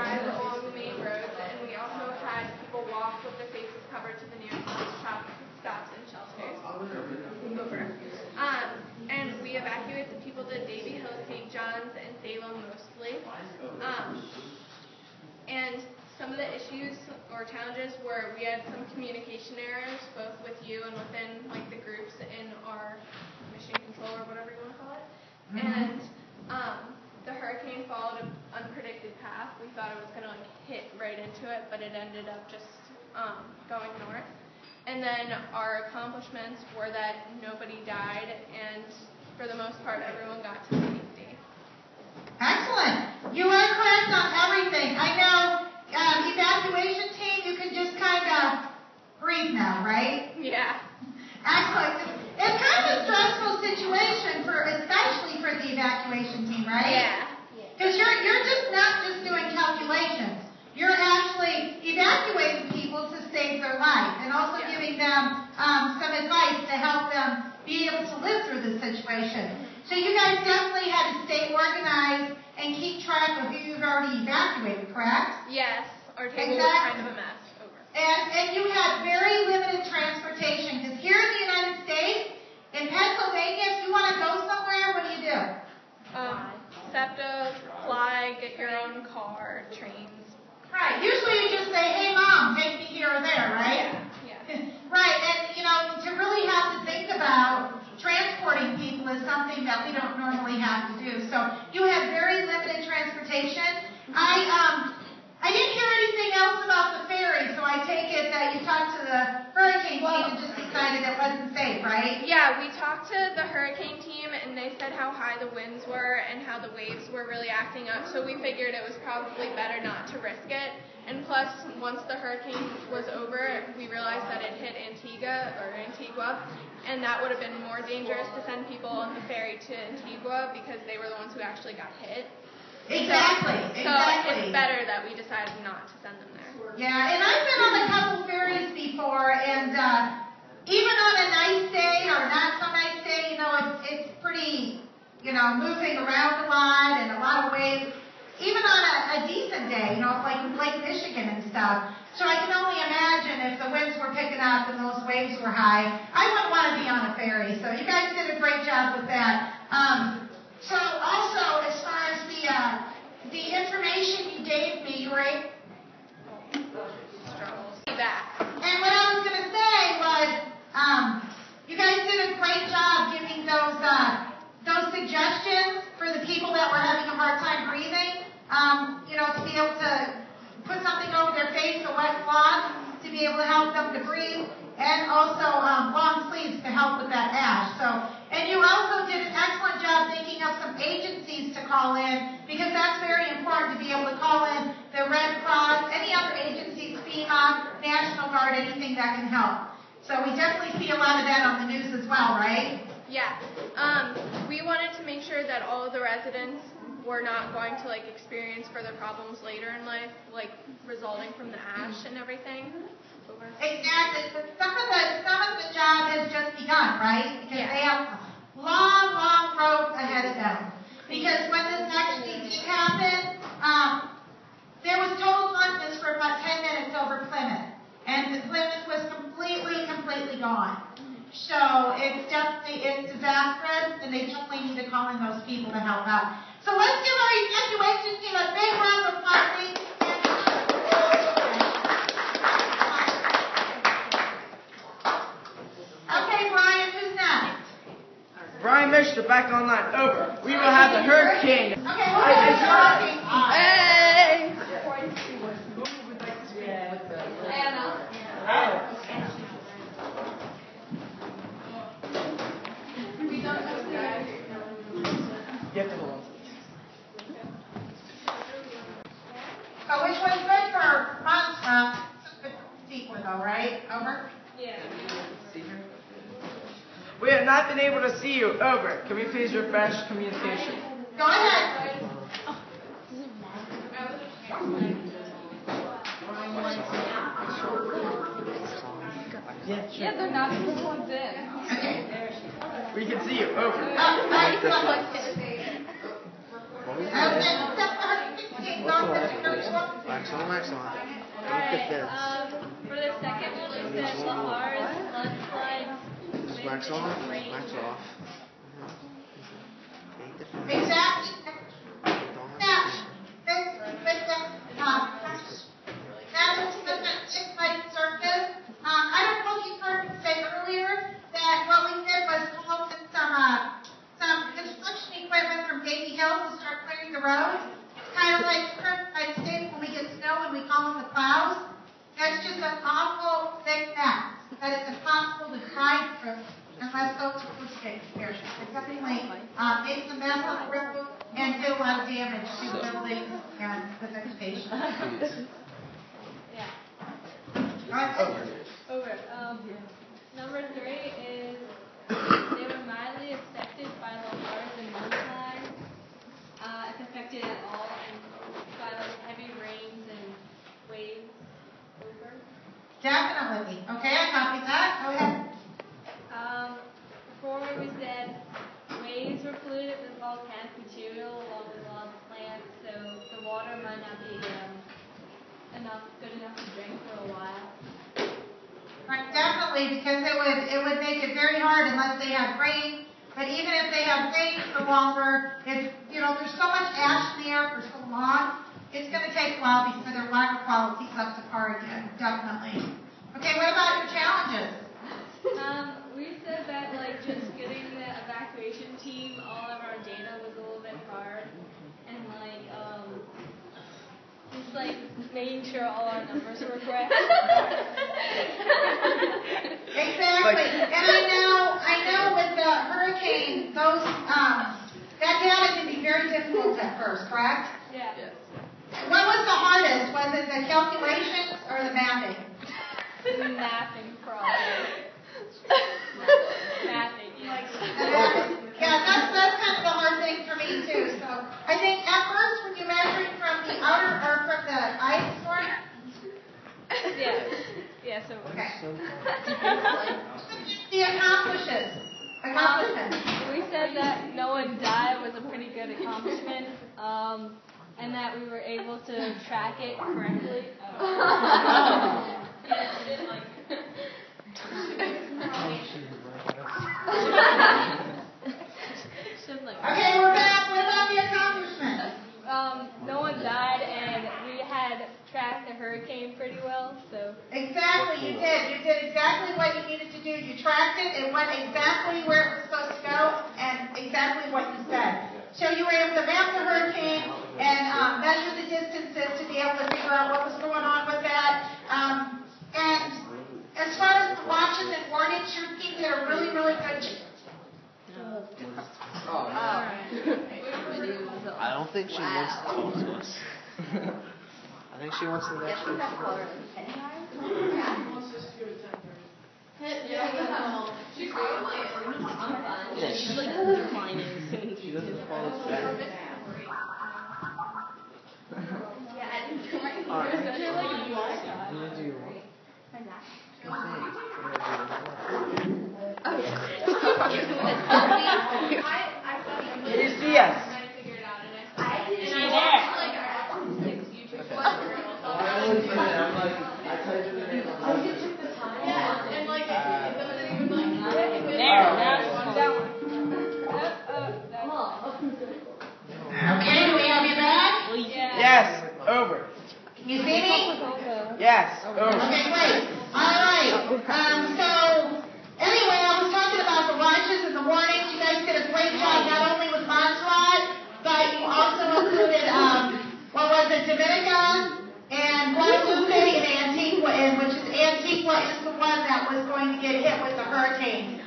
drive along the main roads, and we also had people walk with their faces covered to the nearest stops and shelters. And we evacuated people to Davie Hill, St. John's, and Salem mostly. And some of the issues or challenges were we had some communication errors, both with you and within like the groups in our mission control or whatever you want to call it. And the hurricane followed an unpredicted path. We thought it was going to like hit right into it, but it ended up just going north. And then our accomplishments were that nobody died, and for the most part, everyone got to safety. Excellent. You are correct on everything. I know evacuation team, you can just kind of breathe now, right? Yeah. Excellent. It's kind of a stressful situation, especially for the evacuation team, right? Yeah. Because you're just not just doing calculations. You're actually evacuating people to save their life and also giving them some advice to help them be able to live through this situation. So you guys definitely had to stay organized and keep track of who you've already evacuated, correct? Yes. Our table was kind of a mess. Over. And you had very limited transportation because here in the United States, in Pennsylvania, if you want to go somewhere, what do you do? SEPTA, fly, get your own car, trains. Right. Usually you just say, hey, Mom, take me here or there, right? Yeah. Right. And, to really have to think about transporting people is something that we don't normally have to do. So you had very limited transportation. I didn't hear anything else about the ferry, so I take it that you talked to the hurricane team and just decided it wasn't safe, right? Yeah, we talked to the hurricane team, and they said how high the winds were and how the waves were really acting up, so we figured it was probably better not to risk it. And plus, once the hurricane was over, we realized that it hit Antigua, and that would have been more dangerous to send people on the ferry to Antigua because they were the ones who actually got hit. Exactly. So it's better that we decided not to send them there. Yeah, and I've been on a couple ferries before, and even on a nice day or not so nice day, it's pretty, moving around a lot and a lot of waves. Even on a decent day, like Lake Michigan and stuff. So I can only imagine if the winds were picking up and those waves were high, I wouldn't want to be on a ferry. So you guys did a great job with that. So also, as far as the information you gave me, you were able back. And what I was going to say was, you guys did a great job giving those suggestions for the people that were having a hard time breathing. To be able to put something over their face, a wet cloth, to be able to help them to breathe, and also long sleeves to help with that ash. And you also did an excellent job thinking of some agencies to call in, because that's very important to be able to call in the Red Cross, any other agencies, FEMA, National Guard, anything that can help. So we definitely see a lot of that on the news as well, right? Yeah. We wanted to make sure that all of the residents were not going to experience further problems later in life, resulting from the ash and everything. Over. Exactly. But some of the job has just begun, right? Because they have long, long road ahead of them. Because when this actually did happen, there was total darkness for about 10 minutes over Plymouth. And the Plymouth was completely gone. So it's disastrous, and they definitely need to call in those people to help out. So let's give our evacuation team a big round of applause, please. Okay, Brian, who's next? Brian Mishler back online. Over. We will have the hurricane. Okay, we'll have the hurricane. Hey! Anna. You have to hold on. So which one's good for us? Sequel though, right? Over? Yeah. We have not been able to see you. Over. Can we please refresh communication? Go ahead. Yeah, they're not even plugged in. We can see you. Over. Okay. one? Wax on, wax on. Alright, for the second one, we said Lahars, mudslides, Just wax on, wax off. Exactly. Now, that was the six-light surface. I don't know if you heard me say earlier that what we did was call in some construction equipment from Baby Hill to start clearing the road. It's kind of like certified state when we get snow and we call them the plows. That's just an awful thick mat that it's impossible to drive through unless those are stick here. It definitely makes a mess on the road and do a lot of damage to buildings and the vegetation. yeah, Over. Number 3 is they were mildly affected by Lahars and mudslides. If affected at all, and by like heavy rains and waves. Over. Definitely. Okay, I copied that. Go ahead. 4, we said waves were polluted with volcanic material along with a lot of plants, so the water might not be good enough to drink for a while. Right, definitely, because it would make it very hard unless they have rain. But even if they have rain for longer, if there's so much ash in the air for so long, it's going to take a while before their water quality's up to par again. Definitely. Okay, what about your challenges? We said that just getting the evacuation team all of our data was a little bit hard, and just making sure all our numbers were correct. Exactly. And I know with the hurricane, those that data can be very difficult at first, correct? Yeah. Yes. What was the hardest? Was it the calculations or the mapping? Mapping problem. Mapping, yeah. Yeah, that's kind of a hard thing for me too. So I think at first when you measured from the outer or from the ice storm. Yeah. Yeah. So. Okay. The accomplishments. We said that no one died was a pretty good accomplishment, and that we were able to track it correctly. Okay, we're back. What about the accomplishment? No one died, and we had tracked the hurricane pretty well. So exactly, you did. You did exactly what you needed to do. You tracked it. It went exactly where it was supposed to go, and exactly what you said. So you were able to map the hurricane and measure the distances to be able to figure out what was going on with that. And as far as the watches and warnings, your team did a really, really good job. I don't think she wants to talk to us. I think she wants to actually. Yeah, she's declining. She doesn't call us back. Alright. Yes. Okay, do we have you back? Yes. Over. Can you see me? Yes. Over. Okay, great. All right. So, anyway, I was talking about the watches and the warnings. You guys did a great job, not only with Montserrat, but you also included, Dominica and Guadalupe and Antigua, which is Antigua is the one that was going to get hit with the hurricane.